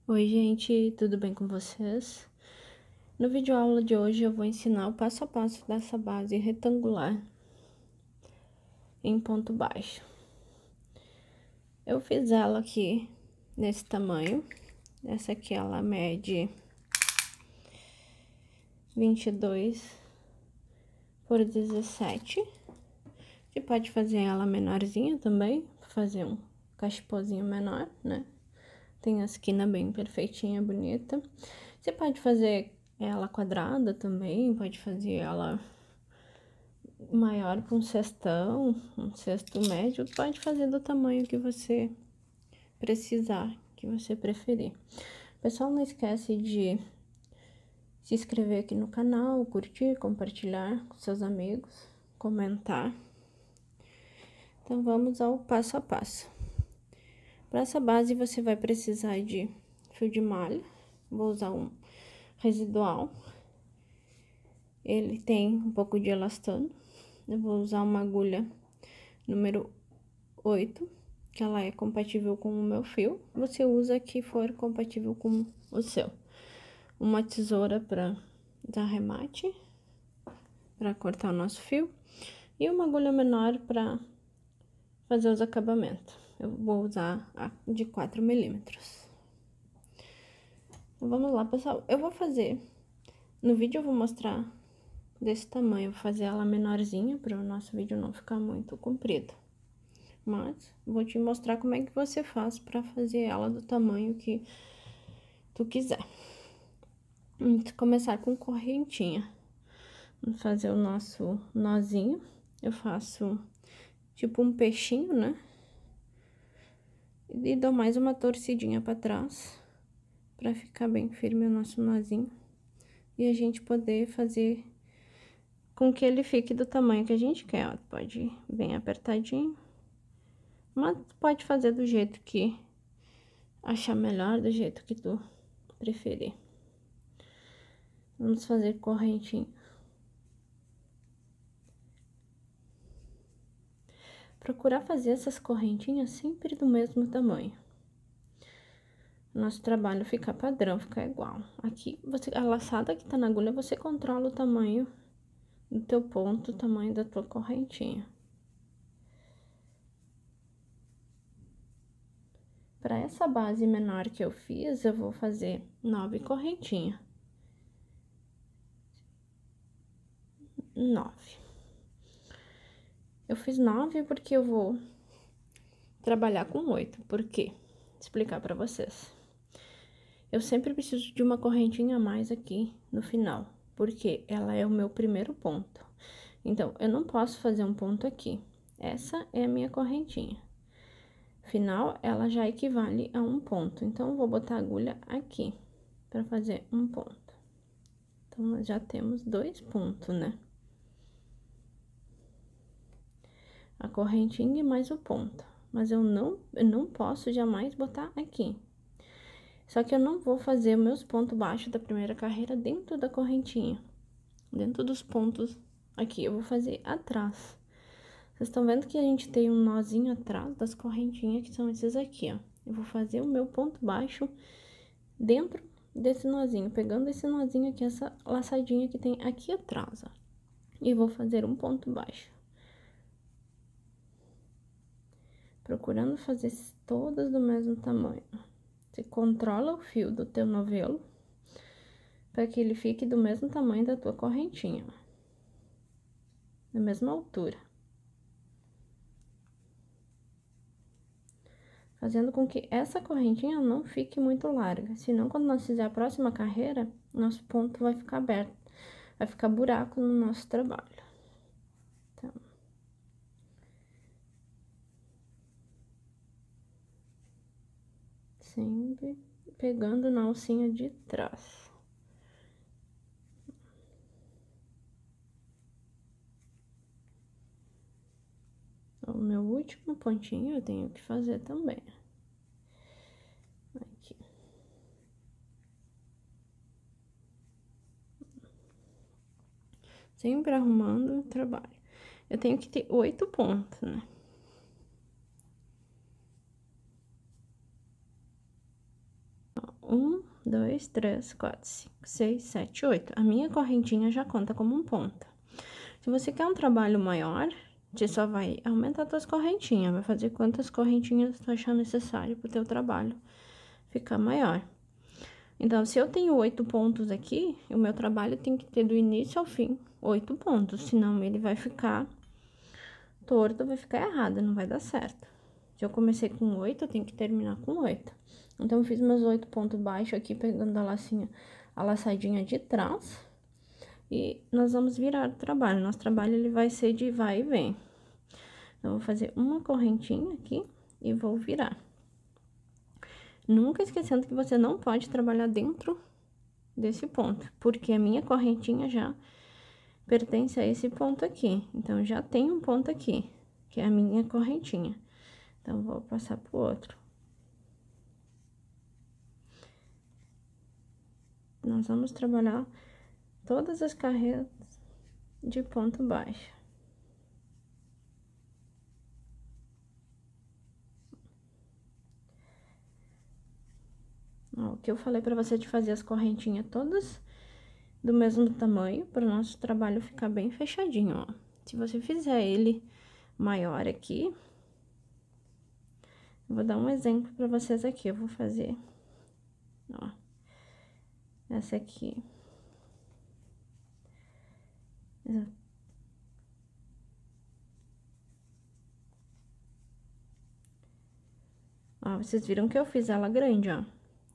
Oi, gente, tudo bem com vocês? No vídeo aula de hoje eu vou ensinar o passo a passo dessa base retangular em ponto baixo. Eu fiz ela aqui nesse tamanho. Essa aqui ela mede 22 por 17. Você pode fazer ela menorzinha também, fazer um cachepozinho menor, né? Tem a esquina bem perfeitinha, bonita. Você pode fazer ela quadrada também, pode fazer ela maior para um cestão, um cesto médio, pode fazer do tamanho que você precisar, que você preferir. Pessoal, não esquece de se inscrever aqui no canal, curtir, compartilhar com seus amigos, comentar. Então, vamos ao passo a passo. Para essa base, você vai precisar de fio de malha. Vou usar um residual. Ele tem um pouco de elastano. Eu vou usar uma agulha número 8, que ela é compatível com o meu fio. Você usa a que for compatível com o seu. Uma tesoura para dar remate, para cortar o nosso fio. E uma agulha menor para fazer os acabamentos. Eu vou usar a de 4 milímetros. Então, vamos lá, pessoal. Eu vou fazer... No vídeo eu vou mostrar desse tamanho. Eu vou fazer ela menorzinha, para o nosso vídeo não ficar muito comprido. Mas, vou te mostrar como é que você faz para fazer ela do tamanho que tu quiser. Vamos começar com correntinha. Vamos fazer o nosso nozinho. Eu faço tipo um peixinho, né? E dou mais uma torcidinha pra trás, pra ficar bem firme o nosso nozinho. E a gente poder fazer com que ele fique do tamanho que a gente quer, ó. Pode ir bem apertadinho, mas pode fazer do jeito que achar melhor, do jeito que tu preferir. Vamos fazer correntinha. Procurar fazer essas correntinhas sempre do mesmo tamanho. Nosso trabalho fica padrão, fica igual. Aqui, a laçada que tá na agulha, você controla o tamanho do teu ponto, o tamanho da tua correntinha. Para essa base menor que eu fiz, eu vou fazer 9 correntinhas. 9. Eu fiz 9 porque eu vou trabalhar com 8. Por quê? Vou explicar para vocês. Eu sempre preciso de uma correntinha a mais aqui no final, porque ela é o meu primeiro ponto. Então, eu não posso fazer um ponto aqui. Essa é a minha correntinha. Final, ela já equivale a um ponto. Então, eu vou botar a agulha aqui para fazer um ponto. Então, nós já temos 2 pontos, né? A correntinha e mais o ponto. Mas eu não posso jamais botar aqui. Só que eu não vou fazer meus pontos baixos da primeira carreira dentro da correntinha. Dentro dos pontos aqui, eu vou fazer atrás. Vocês estão vendo que a gente tem um nozinho atrás das correntinhas, que são esses aqui, ó. Eu vou fazer o meu ponto baixo dentro desse nozinho, pegando esse nozinho aqui, essa laçadinha que tem aqui atrás, ó. E vou fazer um ponto baixo. Procurando fazer todas do mesmo tamanho. Você controla o fio do teu novelo para que ele fique do mesmo tamanho da tua correntinha, da mesma altura. Fazendo com que essa correntinha não fique muito larga, senão quando nós fizer a próxima carreira, nosso ponto vai ficar aberto, vai ficar buraco no nosso trabalho. Então, sempre pegando na alcinha de trás. O meu último pontinho eu tenho que fazer também. Aqui. Sempre arrumando o trabalho. Eu tenho que ter 8 pontos, né? 1, 2, 3, 4, 5, 6, 7, 8. A minha correntinha já conta como um ponto. Se você quer um trabalho maior, você só vai aumentar as tuas correntinhas, vai fazer quantas correntinhas tu achar necessário pro teu trabalho ficar maior. Então, se eu tenho 8 pontos aqui, o meu trabalho tem que ter do início ao fim 8 pontos, senão ele vai ficar torto, vai ficar errado, não vai dar certo. Se eu comecei com 8, eu tenho que terminar com 8. Então, eu fiz meus 8 pontos baixos aqui, pegando a lacinha, a laçadinha de trás. E nós vamos virar o trabalho. Nosso trabalho, ele vai ser de vai e vem. Então, eu vou fazer uma correntinha aqui e vou virar. Nunca esquecendo que você não pode trabalhar dentro desse ponto, porque a minha correntinha já pertence a esse ponto aqui. Então, já tem um ponto aqui, que é a minha correntinha. Então, vou passar pro outro. Nós vamos trabalhar todas as carreiras de ponto baixo. Ó, o que eu falei pra você de fazer as correntinhas todas do mesmo tamanho, para o nosso trabalho ficar bem fechadinho, ó. Se você fizer ele maior aqui, eu vou dar um exemplo pra vocês aqui. Eu vou fazer, ó, essa aqui. Ó, vocês viram que eu fiz ela grande, ó.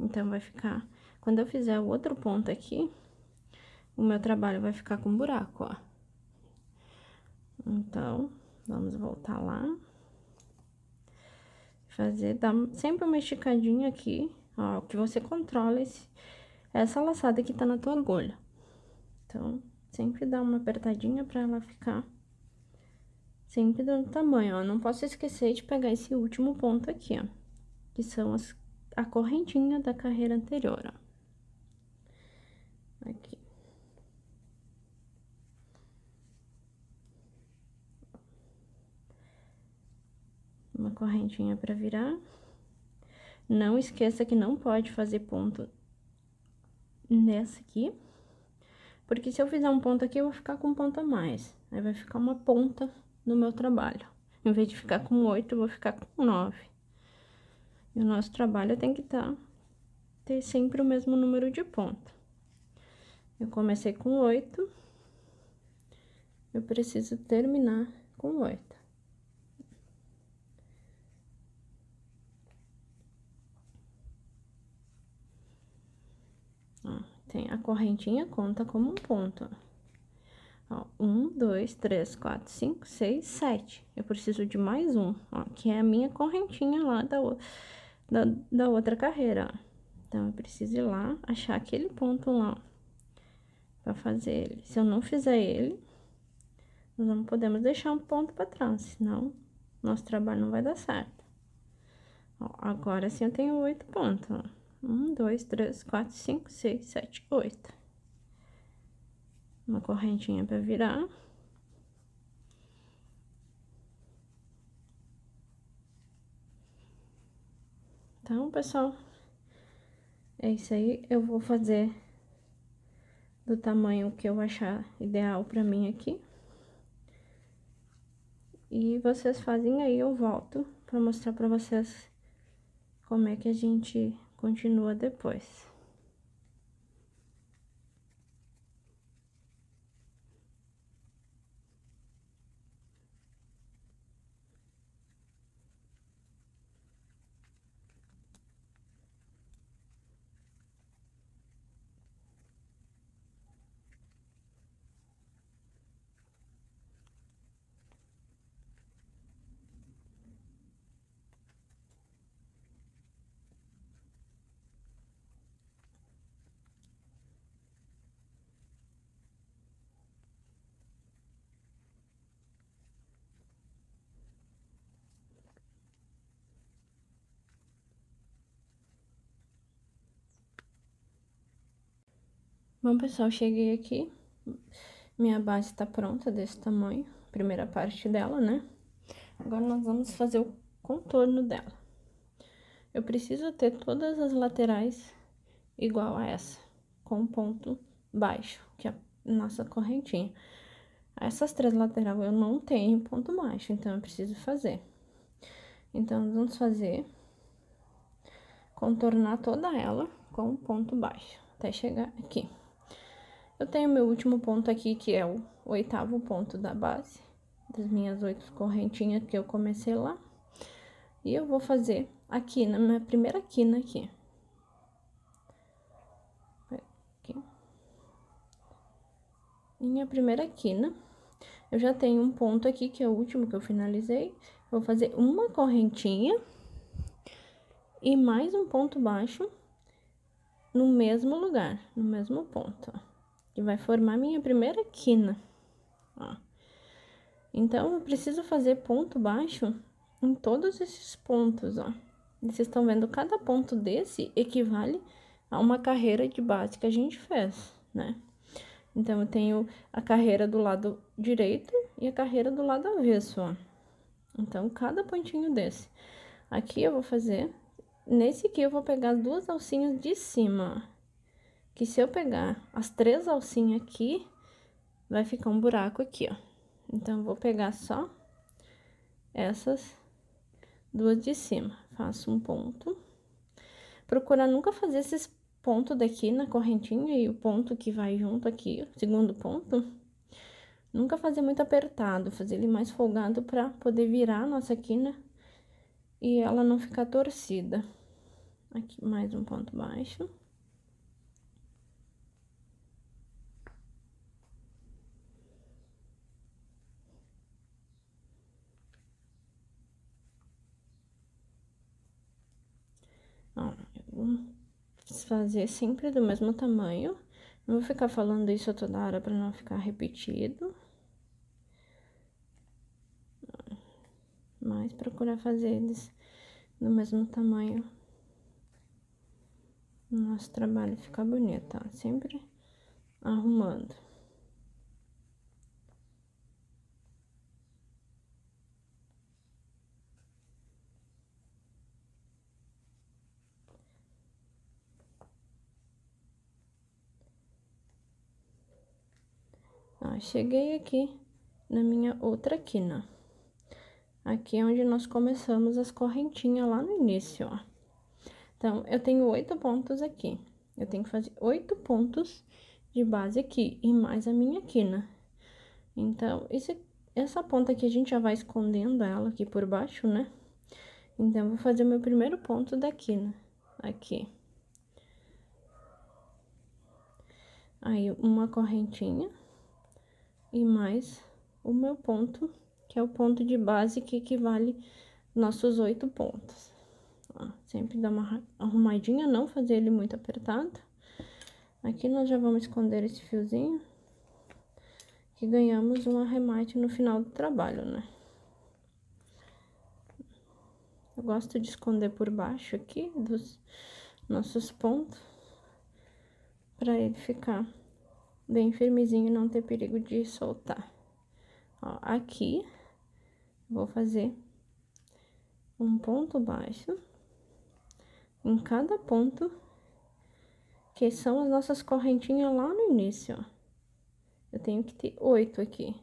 Então, vai ficar... Quando eu fizer o outro ponto aqui, o meu trabalho vai ficar com buraco, ó. Então, vamos voltar lá. Fazer, dar sempre uma esticadinha aqui, ó, que você controla essa laçada que tá na tua agulha. Então, sempre dá uma apertadinha pra ela ficar sempre do tamanho, ó. Não posso esquecer de pegar esse último ponto aqui, ó, que são a correntinha da carreira anterior, ó. Aqui. Uma correntinha pra virar. Não esqueça que não pode fazer ponto nessa aqui, porque se eu fizer um ponto aqui, eu vou ficar com um ponto a mais. Aí, vai ficar uma ponta no meu trabalho. Em vez de ficar com 8, eu vou ficar com 9. E o nosso trabalho tem que ter sempre o mesmo número de ponto. Eu comecei com 8, eu preciso terminar com 8. Ó, tem a correntinha, conta como um ponto, ó. 1, 2, 3, 4, 5, 6, 7. Eu preciso de mais um, ó, que é a minha correntinha lá da outra carreira, ó. Então, eu preciso ir lá, achar aquele ponto lá, ó, pra fazer ele. Se eu não fizer ele, nós não podemos deixar um ponto pra trás, senão nosso trabalho não vai dar certo. Ó, agora sim eu tenho 8 pontos, ó. 1, 2, 3, 4, 5, 6, 7, 8. Uma correntinha pra virar. Então, pessoal, é isso aí. Eu vou fazer do tamanho que eu achar ideal pra mim aqui. E vocês fazem aí, eu volto pra mostrar pra vocês como é que a gente continua depois. Bom, pessoal, cheguei aqui. Minha base tá pronta, desse tamanho. Primeira parte dela, né? Agora, nós vamos fazer o contorno dela. Eu preciso ter todas as laterais igual a essa, com ponto baixo, que é a nossa correntinha. Essas 3 lateral eu não tenho ponto baixo, então eu preciso fazer. Então, vamos fazer, contornar toda ela com ponto baixo, até chegar aqui. Eu tenho meu último ponto aqui, que é o 8º ponto da base, das minhas 8 correntinhas que eu comecei lá. E eu vou fazer aqui, na minha primeira quina aqui. Aqui. Minha primeira quina, eu já tenho um ponto aqui, que é o último que eu finalizei. Vou fazer uma correntinha e mais um ponto baixo no mesmo lugar, no mesmo ponto, ó, que vai formar minha primeira quina, ó. Então, eu preciso fazer ponto baixo em todos esses pontos, ó. E vocês estão vendo, cada ponto desse equivale a uma carreira de base que a gente fez, né? Então, eu tenho a carreira do lado direito e a carreira do lado avesso, ó. Então, cada pontinho desse. Aqui eu vou fazer, nesse aqui eu vou pegar as 2 alcinhas de cima, ó. Que se eu pegar as 3 alcinhas aqui, vai ficar um buraco aqui, ó. Então, eu vou pegar só essas 2 de cima. Faço um ponto. Procura nunca fazer esses pontos daqui na correntinha e o ponto que vai junto aqui, o segundo ponto. Nunca fazer muito apertado, fazer ele mais folgado pra poder virar a nossa quina e ela não ficar torcida. Aqui, mais um ponto baixo. Ó, eu vou fazer sempre do mesmo tamanho. Não vou ficar falando isso toda hora pra não ficar repetido. Mas procurar fazer eles do mesmo tamanho. O nosso trabalho fica bonito, ó. Sempre arrumando. Ó, cheguei aqui na minha outra quina. Aqui é onde nós começamos as correntinhas lá no início, ó. Então, eu tenho 8 pontos aqui. Eu tenho que fazer 8 pontos de base aqui e mais a minha quina. Então, essa ponta aqui a gente já vai escondendo ela aqui por baixo, né? Então, eu vou fazer o meu primeiro ponto da quina, aqui. Aí, uma correntinha e mais o meu ponto, que é o ponto de base que equivale nossos 8 pontos. Ó, sempre dá uma arrumadinha, não fazer ele muito apertado. Aqui nós já vamos esconder esse fiozinho, que ganhamos um arremate no final do trabalho, né? Eu gosto de esconder por baixo aqui dos nossos pontos, pra ele ficar bem firmezinho e não ter perigo de soltar. Ó, aqui, vou fazer um ponto baixo em cada ponto, que são as nossas correntinhas lá no início, ó. Eu tenho que ter 8 aqui.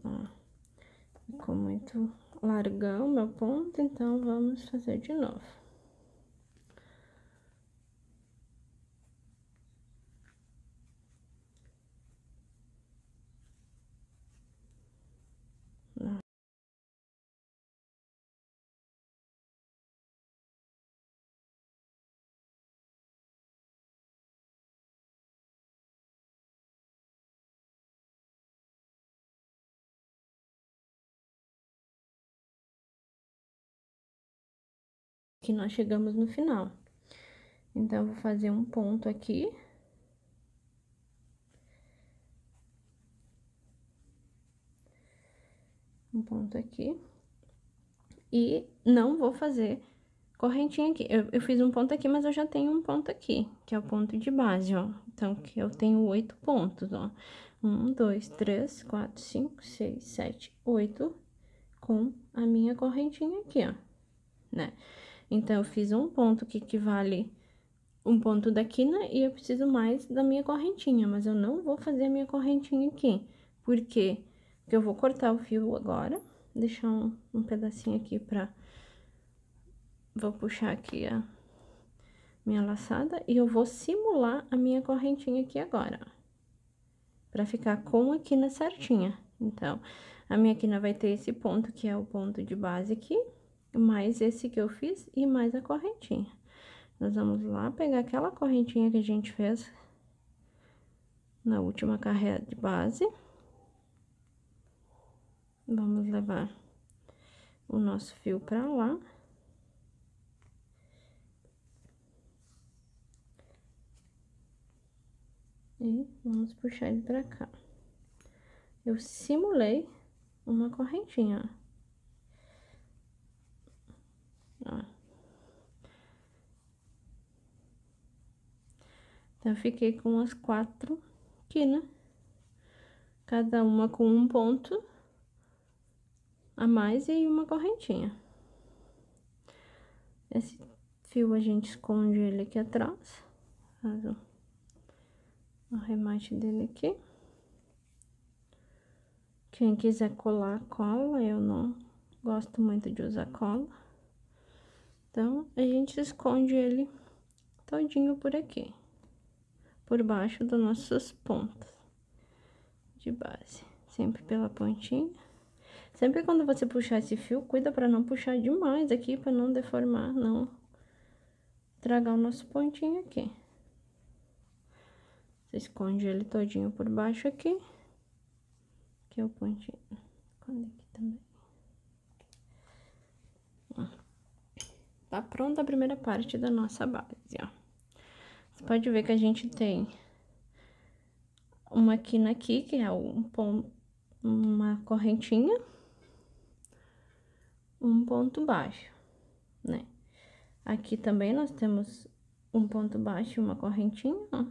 Ó, ficou muito largão meu ponto, então vamos fazer de novo. Que nós chegamos no final. Então, eu vou fazer um ponto aqui. Um ponto aqui. E não vou fazer correntinha aqui. Eu fiz um ponto aqui, mas eu já tenho um ponto aqui, que é o ponto de base, ó. Então, que eu tenho 8 pontos, ó. 1, 2, 3, 4, 5, 6, 7, 8, com a minha correntinha aqui, ó, né? Então, eu fiz um ponto que equivale um ponto da quina e eu preciso mais da minha correntinha, mas eu não vou fazer a minha correntinha aqui. Por quê? Porque eu vou cortar o fio agora, deixar um pedacinho aqui pra... Vou puxar aqui a minha laçada e eu vou simular a minha correntinha aqui agora, ó, pra ficar com a quina certinha. Então, a minha quina vai ter esse ponto, que é o ponto de base aqui, mais esse que eu fiz e mais a correntinha. Nós vamos lá pegar aquela correntinha que a gente fez na última carreira de base. Vamos levar o nosso fio pra lá. E vamos puxar ele pra cá. Eu simulei uma correntinha, ó. Então, eu fiquei com as 4 quinas, cada uma com um ponto a mais e uma correntinha. Esse fio a gente esconde ele aqui atrás, faz o arremate dele aqui. Quem quiser colar, cola, eu não gosto muito de usar cola. Então, a gente esconde ele todinho por aqui, por baixo dos nossos pontos de base, sempre pela pontinha. Sempre quando você puxar esse fio, cuida pra não puxar demais aqui, pra não deformar, não estragar o nosso pontinho aqui. Você esconde ele todinho por baixo aqui, que é o pontinho. Esconde aqui também. Ó. Tá pronta a primeira parte da nossa base, ó. Você pode ver que a gente tem uma quina aqui, que é uma correntinha, um ponto baixo, né? Aqui também nós temos um ponto baixo e uma correntinha, ó,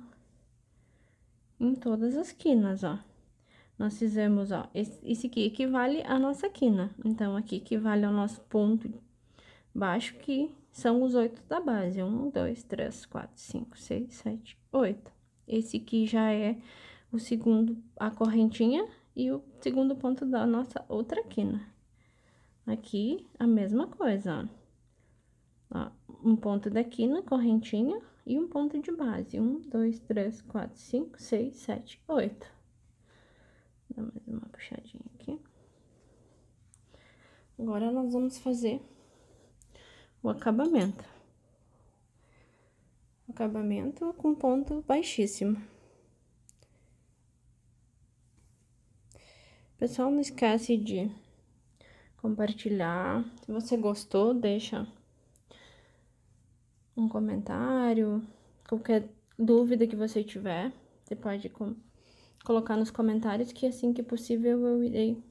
em todas as quinas, ó. Nós fizemos, ó, esse aqui equivale à nossa quina. Então, aqui equivale ao nosso ponto baixo, que são os 8 da base. 1, 2, 3, 4, 5, 6, 7, 8. Esse aqui já é o segundo, a correntinha e o segundo ponto da nossa outra quina. Aqui, a mesma coisa, ó. Um ponto da quina, correntinha e um ponto de base. 1, 2, 3, 4, 5, 6, 7, 8. Dá mais uma puxadinha aqui. Agora, nós vamos fazer o acabamento. Acabamento com ponto baixíssimo. Pessoal, não esquece de compartilhar. Se você gostou, deixa um comentário. Qualquer dúvida que você tiver, você pode colocar nos comentários, que assim que possível eu irei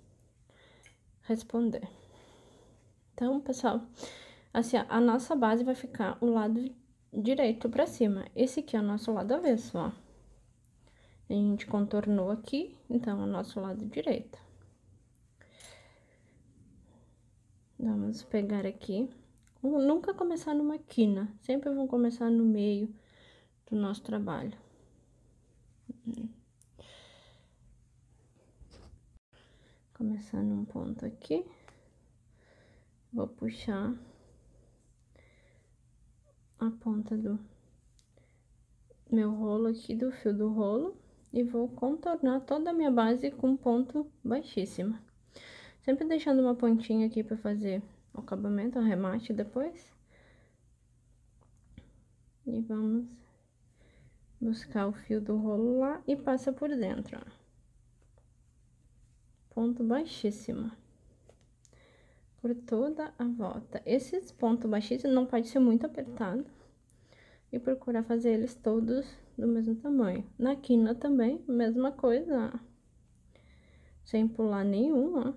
responder. Então, pessoal, assim, a nossa base vai ficar o lado direito pra cima. Esse aqui é o nosso lado avesso, ó. A gente contornou aqui, então, é o nosso lado direito. Vamos pegar aqui. Nunca começar numa quina, sempre vamos começar no meio do nosso trabalho. Começar num ponto aqui. Vou puxar a ponta do meu rolo aqui, do fio do rolo, e vou contornar toda a minha base com ponto baixíssimo. Sempre deixando uma pontinha aqui pra fazer o acabamento, o arremate depois. E vamos buscar o fio do rolo lá e passa por dentro, ó. Ponto baixíssimo. Por toda a volta. Esses pontos baixíssimos não pode ser muito apertado. E procurar fazer eles todos do mesmo tamanho. Na quina também, mesma coisa, ó. Sem pular nenhum, ó.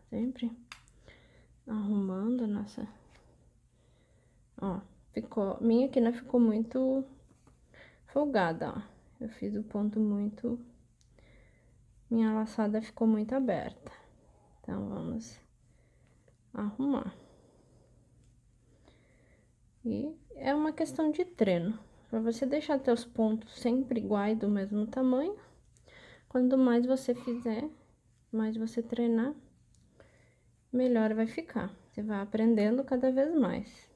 Sempre arrumando a nossa... Ó, ficou... Minha quina ficou muito folgada, ó. Eu fiz o ponto muito... Minha laçada ficou muito aberta. Então, vamos arrumar. E é uma questão de treino. Pra você deixar teus pontos sempre iguais, do mesmo tamanho. Quanto mais você fizer, mais você treinar, melhor vai ficar. Você vai aprendendo cada vez mais.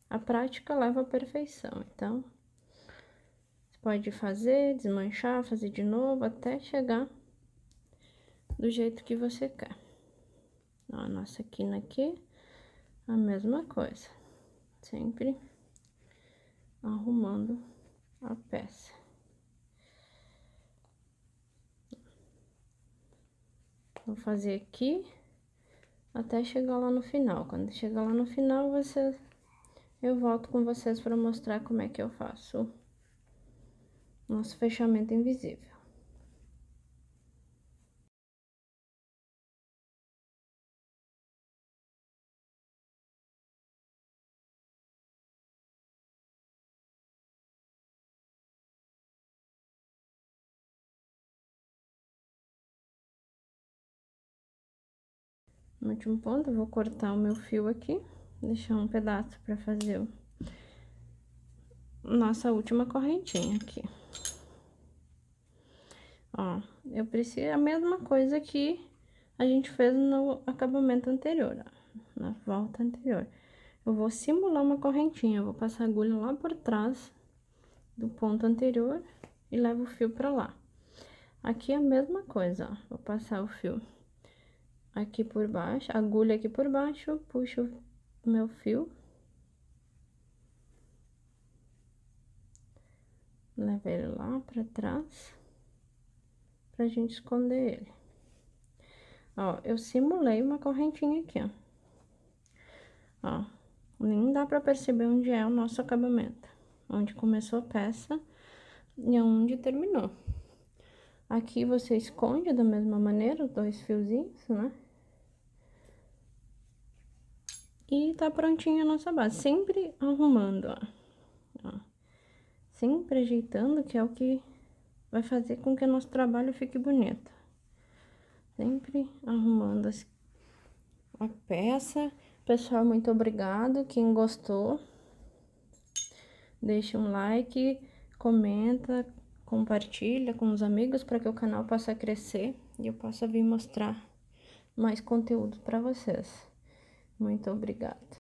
A prática leva à perfeição, então... Você pode fazer, desmanchar, fazer de novo, até chegar do jeito que você quer. Ó, a nossa quina aqui, a mesma coisa. Sempre arrumando a peça. Vou fazer aqui até chegar lá no final. Quando chegar lá no final, eu volto com vocês para mostrar como é que eu faço nosso fechamento invisível. No último ponto, eu vou cortar o meu fio aqui, deixar um pedaço para fazer nossa última correntinha aqui. Ó, eu preciso a mesma coisa que a gente fez no acabamento anterior, ó, na volta anterior. Eu vou simular uma correntinha, eu vou passar a agulha lá por trás do ponto anterior e levo o fio pra lá. Aqui é a mesma coisa, ó, vou passar o fio aqui por baixo, a agulha aqui por baixo, puxo o meu fio. Levo ele lá pra trás, pra gente esconder ele. Ó, eu simulei uma correntinha aqui, ó. Ó, nem dá pra perceber onde é o nosso acabamento. Onde começou a peça e onde terminou. Aqui você esconde da mesma maneira os dois fiozinhos, né? E tá prontinha a nossa base. Sempre arrumando, ó. Sempre ajeitando, que é o que vai fazer com que o nosso trabalho fique bonito. Sempre arrumando a peça. Pessoal, muito obrigado. Quem gostou, deixa um like, comenta, compartilha com os amigos para que o canal possa crescer e eu possa vir mostrar mais conteúdo para vocês. Muito obrigada.